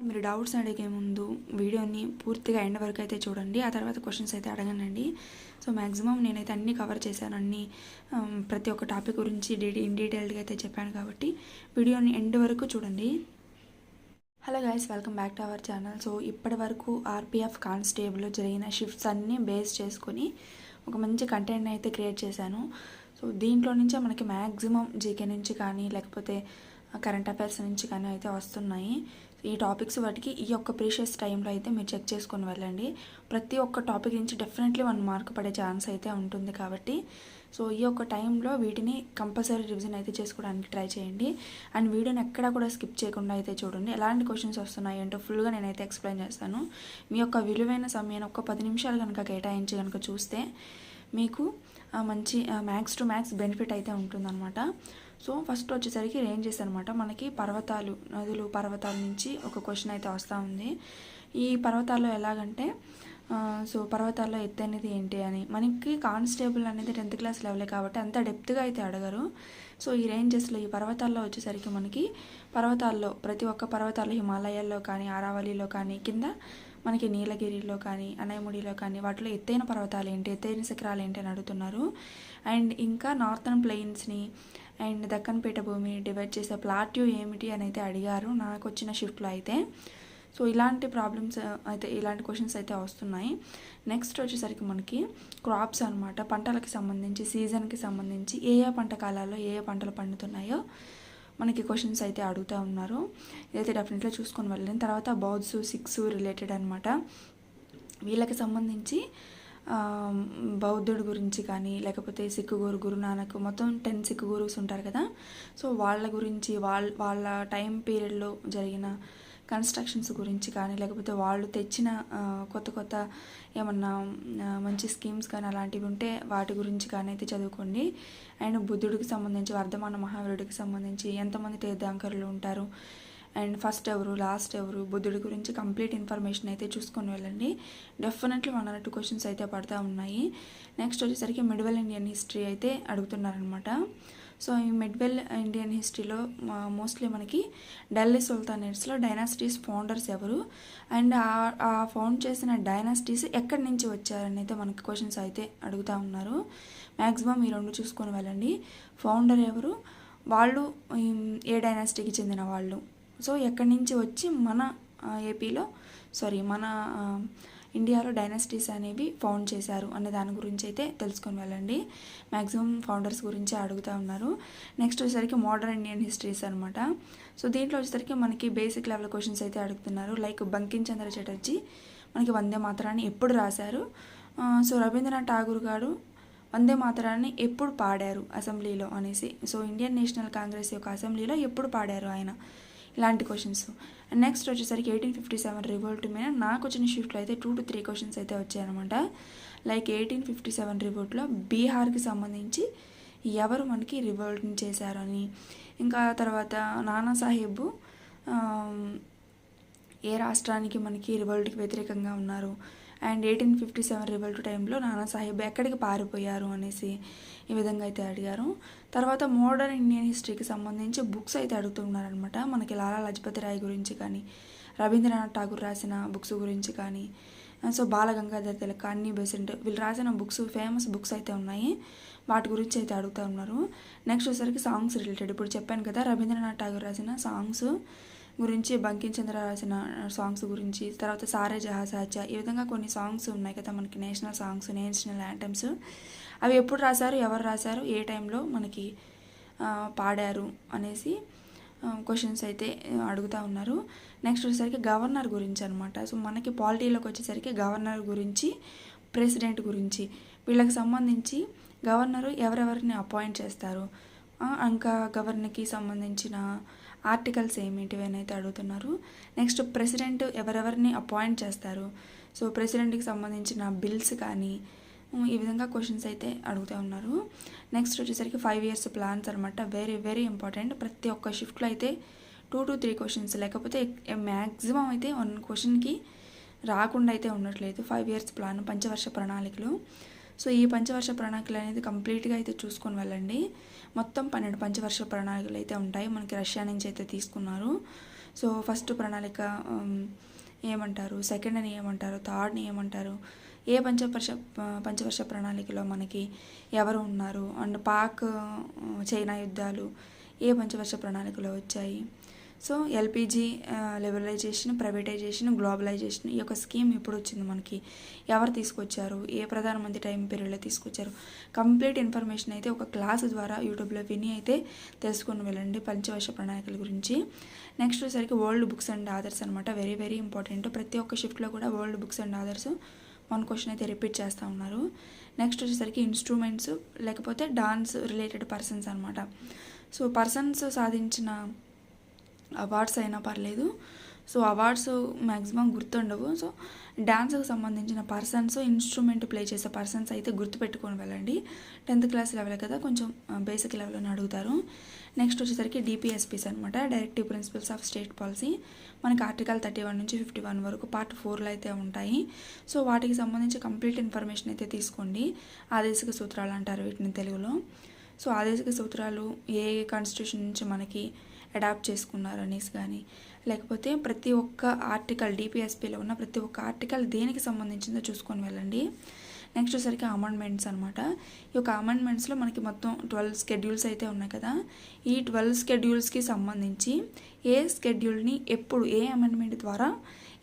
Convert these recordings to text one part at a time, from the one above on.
మీరు డౌట్స్ అడిగే ముందు వీడియోని పూర్తిగా ఎండ్ వరకు అయితే చూడండి. ఆ తర్వాత క్వశ్చన్స్ అయితే అడగనండి. సో మ్యాక్సిమం నేనైతే అన్నీ కవర్ చేశాను. ప్రతి ఒక్క టాపిక్ గురించి ఇన్ డీటెయిల్డ్గా అయితే చెప్పాను కాబట్టి వీడియోని ఎండ్ వరకు చూడండి. Hello guys, welcome back to our channel. So ఇప్పటి వరకు ఆర్పిఎఫ్ కానిస్టేబుల్ జరిగిన షిఫ్ట్స్ అన్నీ బేస్ చేసుకొని ఒక మంచి కంటెంట్ అయితే క్రియేట్ చేశాను. సో దీంట్లో నుంచే మనకి మ్యాక్సిమం జీకే నుంచి కానీ లేకపోతే కరెంట్ అఫైర్స్ నుంచి కానీ అయితే వస్తున్నాయి. ఈ టాపిక్స్ వాటికి ఈ యొక్క ప్రీషియస్ టైంలో అయితే మీరు చెక్ చేసుకొని వెళ్ళండి. ప్రతి ఒక్క టాపిక్ నుంచి డెఫినెట్లీ 1 మార్క్ పడే ఛాన్స్ అయితే ఉంటుంది కాబట్టి సో ఈ యొక్క టైంలో వీటిని కంపల్సరీ రివిజన్ అయితే చేసుకోవడానికి ట్రై చేయండి. అండ్ వీడియోని ఎక్కడా కూడా స్కిప్ చేయకుండా అయితే చూడండి. ఎలాంటి క్వశ్చన్స్ వస్తున్నాయి ఏంటో ఫుల్గా నేనైతే ఎక్స్ప్లెయిన్ చేస్తాను. మీ యొక్క విలువైన సమయాన్ని ఒక 10 నిమిషాలు కనుక కేటాయించి కనుక చూస్తే మీకు మంచి మ్యాక్స్ టు మ్యాక్స్ బెనిఫిట్ అయితే ఉంటుందన్నమాట. సో ఫస్ట్ వచ్చేసరికి రేంజెస్ అనమాట. మనకి పర్వతాలు, నదులు, పర్వతాల నుంచి ఒక క్వశ్చన్ అయితే వస్తూ ఉంది. ఈ పర్వతాల్లో ఎలాగంటే సో పర్వతాల్లో ఎత్తైనది ఏంటి అని. మనకి కానిస్టేబుల్ అనేది 10th క్లాస్ లెవెలే కాబట్టి అంత డెప్త్గా అయితే అడగరు. సో ఈ రేంజెస్లో ఈ పర్వతాల్లో వచ్చేసరికి మనకి పర్వతాల్లో ప్రతి ఒక్క పర్వతాల్లో హిమాలయాల్లో కానీ, ఆరావళిలో కానీ, కింద మనకి నీలగిరిలో కానీ, అనైముడిలో కానీ వాటిలో ఎత్తైన పర్వతాలు ఏంటి, ఎత్తైన శిఖరాలు ఏంటి అని అడుగుతున్నారు. అండ్ ఇంకా నార్థన్ ప్లెయిన్స్ని అండ్ దక్కన్ పీఠభూమిని డివైడ్ చేసే ప్లాట్యూ ఏమిటి అని అయితే అడిగారు నాకు వచ్చిన షిఫ్ట్లో అయితే. సో ఇలాంటి ప్రాబ్లమ్స్ అయితే, ఇలాంటి క్వశ్చన్స్ అయితే వస్తున్నాయి. నెక్స్ట్ వచ్చేసరికి మనకి క్రాప్స్ అనమాట. పంటలకి సంబంధించి, సీజన్కి సంబంధించి ఏ పంట కాలాల్లో ఏ పంటలు పండుతున్నాయో మనకి క్వశ్చన్స్ అయితే అడుగుతూ ఉన్నారు. ఇదైతే డెఫినెట్గా చూసుకొని వెళ్ళిన తర్వాత బౌద్ధ్ సిక్స్ రిలేటెడ్ అనమాట. వీళ్ళకి సంబంధించి బౌద్ధుడి గురించి కానీ లేకపోతే సిక్కు గురునానక్ మొత్తం 10 సిక్కు గురువుస్ ఉంటారు కదా. సో వాళ్ళ గురించి వాళ్ళ టైం పీరియడ్లో జరిగిన కన్స్ట్రక్షన్స్ గురించి కానీ లేకపోతే వాళ్ళు తెచ్చిన కొత్త ఏమన్నా మంచి స్కీమ్స్ కానీ అలాంటివి ఉంటే వాటి గురించి కానీ అయితే చదువుకోండి. అండ్ బుద్ధుడికి సంబంధించి, వర్ధమాన మహావీరుడికి సంబంధించి ఎంతమంది తీర్థంకరులు ఉంటారు, అండ్ ఫస్ట్ ఎవరు, లాస్ట్ ఎవరు, బుద్ధుడి గురించి కంప్లీట్ ఇన్ఫర్మేషన్ అయితే చూసుకొని వెళ్ళండి. డెఫినెట్లీ 1 or 2 క్వశ్చన్స్ అయితే పడుతూ ఉన్నాయి. నెక్స్ట్ వచ్చేసరికి మిడ్వెల్ ఇండియన్ హిస్టరీ అయితే అడుగుతున్నారనమాట. సో ఈ మిడ్వెల్ ఇండియన్ హిస్టరీలో మోస్ట్లీ మనకి ఢిల్లీ సుల్తానేట్స్లో డైనాసిటీస్ ఫౌండర్స్ ఎవరు, అండ్ ఆ ఫౌండ్ చేసిన డైనాసిటీస్ ఎక్కడి నుంచి వచ్చారని అయితే మనకి క్వశ్చన్స్ అయితే అడుగుతూ ఉన్నారు. మ్యాక్సిమం ఈ 2 చూసుకొని వెళ్ళండి. ఫౌండర్ ఎవరు, వాళ్ళు ఏ డైనాసిటీకి చెందిన వాళ్ళు, సో ఎక్కడి నుంచి వచ్చి మన మన ఇండియాలో డైనాసిటీస్ అనేవి ఫౌండ్ చేశారు అనే దాని గురించి అయితే తెలుసుకొని వెళ్ళండి. మ్యాక్సిమం ఫౌండర్స్ గురించి అడుగుతూ ఉన్నారు. నెక్స్ట్ వచ్చేసరికి మోడర్న్ ఇండియన్ హిస్టరీస్ అనమాట. సో దీంట్లో వచ్చేసరికి మనకి బేసిక్ లెవెల్ క్వశ్చన్స్ అయితే అడుగుతున్నారు. లైక్ బంకిం చంద్ర చటర్జీ మనకి వందే మాతరాన్ని ఎప్పుడు రాశారు, సో రవీంద్రనాథ్ ఠాగూర్ గారు వందే మాతరాన్ని ఎప్పుడు పాడారు అసెంబ్లీలో అనేసి, సో ఇండియన్ నేషనల్ కాంగ్రెస్ యొక్క అసెంబ్లీలో ఎప్పుడు పాడారు ఆయన, ఇలాంటి క్వశ్చన్స్. అండ్ నెక్స్ట్ వచ్చేసరికి 1857 రివోల్ట్ మీద నాకు వచ్చిన షిఫ్ట్లో అయితే 2 to 3 క్వశ్చన్స్ అయితే వచ్చాయన్నమాట. లైక్ 1857 రివోల్ట్లో బీహార్కి సంబంధించి ఎవరు మనకి రివోల్ట్ని చేశారని, ఇంకా తర్వాత నానాసాహెబ్ ఏ రాష్ట్రానికి మనకి రివోల్ట్కి వ్యతిరేకంగా ఉన్నారు, అండ్ 1857 రివోల్ట్ టైంలో నానాసాహెబ్ ఎక్కడికి పారిపోయారు అనేసి ఈ విధంగా అయితే అడిగారు. తర్వాత మోడర్న్ ఇండియన్ హిస్టరీకి సంబంధించి బుక్స్ అయితే అడుగుతున్నారనమాట. మనకి లాలా లజపతి రాయ్ గురించి కానీ, రవీంద్రనాథ్ ఠాగూర్ రాసిన బుక్స్ గురించి కానీ, సో బాలగంగాధర్ తిలక్, అన్నీ బెసెంట్ వీళ్ళు రాసిన బుక్స్, ఫేమస్ బుక్స్ అయితే ఉన్నాయి, వాటి గురించి అయితే అడుగుతూ ఉన్నారు. నెక్స్ట్ వచ్చేసరికి సాంగ్స్ రిలేటెడ్. ఇప్పుడు చెప్పాను కదా రవీంద్రనాథ్ ఠాగూర్ రాసిన సాంగ్స్ గురించి, బంకిం చంద్ర రాసిన సాంగ్స్ గురించి, తర్వాత సారే జహా సాచా, ఈ విధంగా కొన్ని సాంగ్స్ ఉన్నాయి కదా మనకి నేషనల్ సాంగ్స్, నేషనల్ యాంథమ్స్. అవి ఎప్పుడు రాశారు, ఎవరు రాశారు, ఏ టైంలో మనకి పాడారు అనేసి క్వశ్చన్స్ అయితే అడుగుతూ ఉన్నారు. నెక్స్ట్ వచ్చేసరికి గవర్నర్ గురించి అనమాట. సో మనకి పాలిటీలోకి వచ్చేసరికి గవర్నర్ గురించి, ప్రెసిడెంట్ గురించి, వీళ్ళకి సంబంధించి గవర్నరు ఎవరెవరిని అపాయింట్ చేస్తారు, ఇంకా గవర్నర్కి సంబంధించిన ఆర్టికల్స్ ఏమిటివి అని అయితే అడుగుతున్నారు. నెక్స్ట్ ప్రెసిడెంట్ ఎవరెవరిని అపాయింట్ చేస్తారు, సో ప్రెసిడెంట్కి సంబంధించిన బిల్స్ కానీ, ఈ విధంగా క్వశ్చన్స్ అయితే అడుగుతూ ఉన్నారు. నెక్స్ట్ వచ్చేసరికి 5 years ప్లాన్స్ అనమాట. Very very important. ప్రతి ఒక్క షిఫ్ట్లో అయితే 2 to 3 క్వశ్చన్స్, లేకపోతే మ్యాక్సిమం అయితే 1 క్వశ్చన్కి రాకుండా అయితే ఉండట్లేదు. 5 years ప్లాన్, పంచవర్ష ప్రణాళికలు. సో ఈ పంచవర్ష ప్రణాళికలు అనేది కంప్లీట్గా అయితే చూసుకొని వెళ్ళండి. మొత్తం 12 పంచవర్ష ప్రణాళికలు అయితే ఉంటాయి. మనకి రష్యా నుంచి అయితే తీసుకున్నారు. సో ఫస్ట్ ప్రణాళిక ఏమంటారు, సెకండ్ని ఏమంటారు, థర్డ్ని ఏమంటారు, ఏ పంచవర్ష ప్రణాళికలో మనకి ఎవరు ఉన్నారు, అండ్ పాక్ చైనా యుద్ధాలు ఏ పంచవర్ష ప్రణాళికలో వచ్చాయి. So LPG liberalisation, privatisation, globalisation ఈ యొక్క స్కీమ్ ఎప్పుడు వచ్చింది, మనకి ఎవరు తీసుకొచ్చారు, ఏ ప్రధానమంత్రి టైం పీరియడ్లో తీసుకొచ్చారు, కంప్లీట్ ఇన్ఫర్మేషన్ అయితే ఒక క్లాస్ ద్వారా యూట్యూబ్లో విని అయితే తెలుసుకొని వెళ్ళండి పంచవర్ష ప్రణాళికల గురించి. నెక్స్ట్ వచ్చేసరికి వరల్డ్ బుక్స్ అండ్ ఆథర్స్ అనమాట. Very very important. ప్రతి ఒక్క షిఫ్ట్లో కూడా world books and authors 1 question అయితే రిపీట్ చేస్తూ ఉన్నారు. నెక్స్ట్ వచ్చేసరికి ఇన్స్ట్రుమెంట్స్ లేకపోతే డాన్స్ రిలేటెడ్ పర్సన్స్ అనమాట. సో పర్సన్స్ సాధించిన అవార్డ్స్ అయినా పర్లేదు. సో అవార్డ్స్ మ్యాక్సిమం గుర్తుండవు. సో డాన్స్కి సంబంధించిన పర్సన్స్, ఇన్స్ట్రుమెంట్ ప్లే చేసే పర్సన్స్ అయితే గుర్తుపెట్టుకొని వెళ్ళండి. 10th క్లాస్ లెవెల్ కదా, కొంచెం బేసిక్ లెవెల్లోనే అడుగుతారు. నెక్స్ట్ వచ్చేసరికి డిపిఎస్పీస్ అనమాట, directive principles of state policy. మనకి ఆర్టికల్ 31 నుంచి 51 వరకు పార్ట్ 4లో అయితే ఉంటాయి. సో వాటికి సంబంధించి కంప్లీట్ ఇన్ఫర్మేషన్ అయితే తీసుకోండి. ఆదేశిక సూత్రాలు అంటారు వీటిని తెలుగులో. సో ఆదేశిక సూత్రాలు ఏ కాన్స్టిట్యూషన్ నుంచి మనకి అడాప్ట్ చేసుకున్నారు అనేసి కానీ, లేకపోతే ప్రతి ఒక్క ఆర్టికల్ డిపిఎస్పీలో ఉన్న ప్రతి ఒక్క ఆర్టికల్ దేనికి సంబంధించిందో చూసుకొని వెళ్ళండి. నెక్స్ట్ వచ్చేసరికి అమెండ్మెంట్స్ అనమాట. ఈ యొక్క అమెండ్మెంట్స్లో మనకి మొత్తం 12 స్కెడ్యూల్స్ అయితే ఉన్నాయి కదా. ఈ 12 స్కెడ్యూల్స్కి సంబంధించి ఏ స్కెడ్యూల్ని ఎప్పుడు ఏ అమెండ్మెంట్ ద్వారా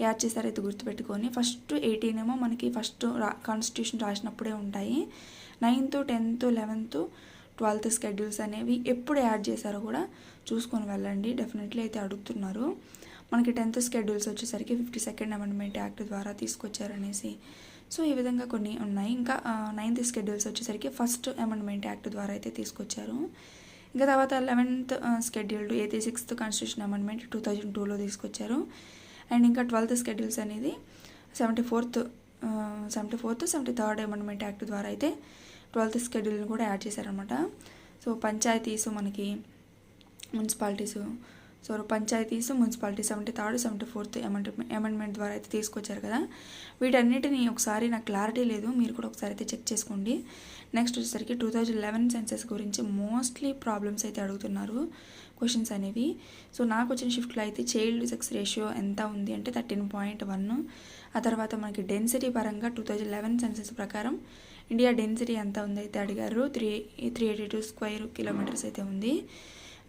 యాడ్ చేశారైతే గుర్తుపెట్టుకొని, ఫస్ట్ 18 ఏమో మనకి ఫస్ట్ కాన్స్టిట్యూషన్ రాసినప్పుడే ఉంటాయి. 9th, 10th, 11th, 12th schedules అనేవి ఎప్పుడు యాడ్ చేశారో కూడా చూసుకొని వెళ్ళండి. డెఫినెట్లీ అయితే అడుగుతున్నారు. మనకి 10th స్కెడ్యూల్స్ వచ్చేసరికి 52nd అమెండ్మెంట్ యాక్ట్ ద్వారా తీసుకొచ్చారనేసి. సో ఈ విధంగా కొన్ని ఉన్నాయి. ఇంకా 9th స్కెడ్యూల్స్ వచ్చేసరికి ఫస్ట్ అమెండ్మెంట్ యాక్ట్ ద్వారా అయితే తీసుకొచ్చారు. ఇంకా తర్వాత 11th scheduled 86th constitution amendment 2002లో తీసుకొచ్చారు. అండ్ ఇంకా 12th స్కెడ్యూల్స్ అనేది 74th 73rd అమెండ్మెంట్ యాక్ట్ ద్వారా అయితే 12th స్కెడ్యూల్ని కూడా యాడ్ చేశారనమాట. సో పంచాయతీసు, మనకి municipalities, so panchayats, municipality 73rd 74th amendment ద్వారా అయితే తీసుకొచ్చారు కదా. వీటన్నిటిని ఒకసారి నాకు క్లారిటీ లేదు, మీరు కూడా ఒకసారి అయితే చెక్ చేసుకోండి. నెక్స్ట్ వచ్చేసరికి 2011 సెన్సెస్ గురించి మోస్ట్లీ ప్రాబ్లమ్స్ అయితే అడుగుతున్నారు క్వశ్చన్స్ అనేవి. సో నాకు వచ్చిన షిఫ్ట్లో అయితే చైల్డ్ సెక్స్ రేషియో ఎంత ఉంది అంటే 13.1. ఆ తర్వాత మనకి డెన్సిటీ పరంగా 2011 సెన్సెస్ ప్రకారం ఇండియా డెన్సిటీ ఎంత ఉంది అయితే అడిగారు. 382 స్క్వేర్ కిలోమీటర్స్ అయితే ఉంది.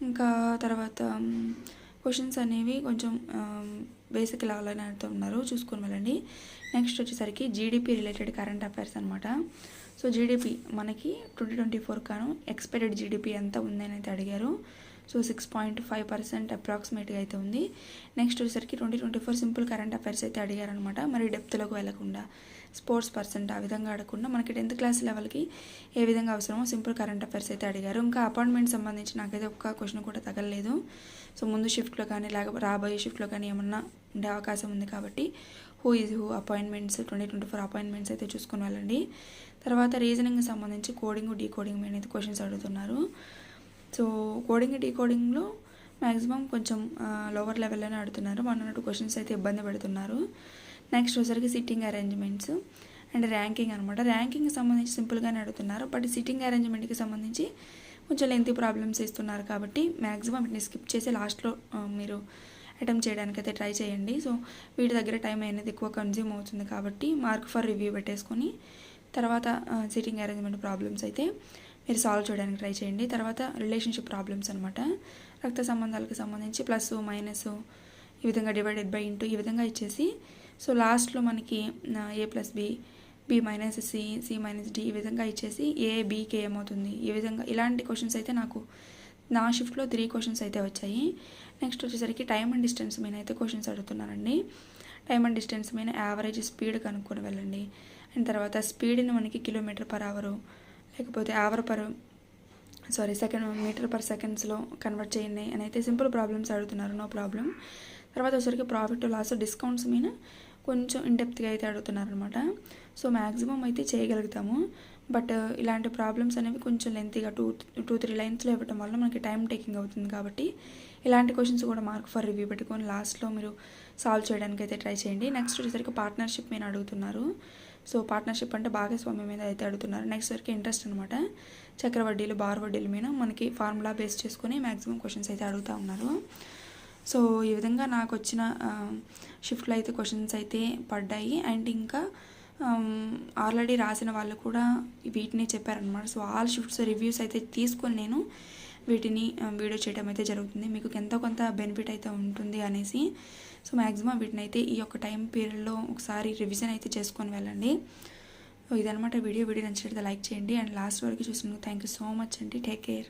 ఇంకా తర్వాత క్వశ్చన్స్ అనేవి కొంచెం బేసిక్ లెవెల్లోనే అడుగుతున్నారు, చూసుకొని వెళ్ళండి. నెక్స్ట్ వచ్చేసరికి జీడిపి రిలేటెడ్ కరెంట్ అఫైర్స్ అనమాట. సో జీడిపి మనకి 2024 కాను ఎక్స్పెక్టెడ్ జీడిపి ఎంత ఉందని అయితే అడిగారు. సో 6.5% అప్రాక్సిమేట్గా అయితే ఉంది. నెక్స్ట్ వచ్చేసరికి 2024 సింపుల్ కరెంట్ అఫైర్స్ అయితే అడిగారనమాట. మరి డెప్త్లోకి వెళ్ళకుండా స్పోర్ట్స్ పర్సెంట్ ఆ విధంగా అడగకుండా మనకి 10th క్లాస్ లెవెల్కి ఏ విధంగా అవసరమో సింపుల్ కరెంట్ అఫైర్స్ అయితే అడిగారు. ఇంకా అపాయింట్మెంట్ సంబంధించి నాకైతే ఒక్క క్వశ్చన్ కూడా తగలలేదు. సో ముందు షిఫ్ట్లో కానీ లేకపోతే రాబోయే షిఫ్ట్లో కానీ ఏమన్నా ఉండే అవకాశం ఉంది కాబట్టి who is who appointments 2024 appointments అయితే చూసుకొని వెళ్ళండి. తర్వాత రీజనింగ్ సంబంధించి కోడింగ్, డీకోడింగ్ మీద అయితే క్వశ్చన్స్ అడుగుతున్నారు. సో కోడింగ్, డీకోడింగ్లో మ్యాక్సిమం కొంచెం లోవర్ లెవెల్లోనే అడుగుతున్నారు. 102 క్వశ్చన్స్ అయితే ఇబ్బంది పెడుతున్నారు. నెక్స్ట్ వచ్చేసరికి సిట్టింగ్ అరేంజ్మెంట్స్ అండ్ ర్యాంకింగ్ అనమాట. ర్యాంకింగ్కి సంబంధించి సింపుల్గానే అడుగుతున్నారు, బట్ సిట్టింగ్ అరేంజ్మెంట్కి సంబంధించి కొంచెం లెంతీ ప్రాబ్లమ్స్ ఇస్తున్నారు కాబట్టి మ్యాక్సిమం వీటిని స్కిప్ చేసి లాస్ట్లో మీరు అటెంప్ట్ చేయడానికైతే ట్రై చేయండి. సో వీటి దగ్గర టైం అనేది ఎక్కువ కన్జ్యూమ్ అవుతుంది కాబట్టి మార్క్ ఫర్ రివ్యూ పెట్టేసుకొని తర్వాత సిట్టింగ్ అరేంజ్మెంట్ ప్రాబ్లమ్స్ అయితే మీరు సాల్వ్ చేయడానికి ట్రై చేయండి. తర్వాత రిలేషన్షిప్ ప్రాబ్లమ్స్ అనమాట. రక్త సంబంధాలకు సంబంధించి ప్లస్ మైనస్ ఈ విధంగా డివైడెడ్ బై ఇంటూ ఈ విధంగా ఇచ్చేసి సో లాస్ట్లో మనకి A + B, B - C, C - D ఈ విధంగా ఇచ్చేసి A Bకి ఏమవుతుంది ఈ విధంగా ఇలాంటి క్వశ్చన్స్ అయితే నాకు నా షిఫ్ట్లో 3 క్వశ్చన్స్ అయితే వచ్చాయి. నెక్స్ట్ వచ్చేసరికి టైమ్ అండ్ డిస్టెన్స్ మీద అయితే క్వశ్చన్స్ అడుగుతున్నారండి. టైమ్ అండ్ డిస్టెన్స్ మీద యావరేజ్ స్పీడ్ కనుక్కొని వెళ్ళండి. అండ్ తర్వాత స్పీడ్ని మనకి km/h లేకపోతే మీటర్/సెకండ్స్లో కన్వర్ట్ చేయండి అని అయితే సింపుల్ ప్రాబ్లమ్స్ అడుగుతున్నారు, నో ప్రాబ్లం. తర్వాత వచ్చరికి ప్రాఫిట్ లాస్ డిస్కౌంట్స్ మీద కొంచెం ఇండెప్త్గా అయితే అడుగుతున్నారు అనమాట. సో మ్యాక్సిమం అయితే చేయగలుగుతాము, బట్ ఇలాంటి ప్రాబ్లమ్స్ అనేవి కొంచెం లెంతీగా 2-3 లైన్స్లో ఇవ్వటం వల్ల మనకి టైం టేకింగ్ అవుతుంది కాబట్టి ఇలాంటి క్వశ్చన్స్ కూడా మార్క్ ఫర్ రివ్యూ పెట్టుకొని లాస్ట్లో మీరు సాల్వ్ చేయడానికి అయితే ట్రై చేయండి. నెక్స్ట్ వచ్చేసరికి పార్ట్నర్షిప్ మీద అడుగుతున్నారు. సో పార్ట్నర్షిప్ అంటే భాగస్వామ్యం మీద అయితే అడుగుతున్నారు. నెక్స్ట్ వచ్చరికి ఇంట్రెస్ట్ అనమాట. చక్రవడ్డీలు, బార్ వడ్డీల మీద మనకి ఫార్ములా బేస్ చేసుకొని మ్యాక్సిమం క్వశ్చన్స్ అయితే అడుగుతూ ఉన్నారు. సో ఈ విధంగా నాకు వచ్చిన షిఫ్ట్లో అయితే క్వశ్చన్స్ అయితే పడ్డాయి. అండ్ ఇంకా ఆల్రెడీ రాసిన వాళ్ళు కూడా వీటిని చెప్పారనమాట. సో ఆల్ షిఫ్ట్స్ రివ్యూస్ అయితే తీసుకొని నేను వీటిని వీడియో చేయడం అయితే జరుగుతుంది. మీకు ఎంతో కొంత బెనిఫిట్ అయితే ఉంటుంది అనేసి. సో మ్యాక్సిమం వీటిని అయితే ఈ యొక్క టైం పీరియడ్లో ఒకసారి రివిజన్ అయితే చేసుకొని వెళ్ళండి. సో ఇదనమాట వీడియో నచ్చినట్లయితే లైక్ చేయండి. అండ్ లాస్ట్ వరకు చూసినందుకు థ్యాంక్ యూ సో మచ్ అండి. Take care.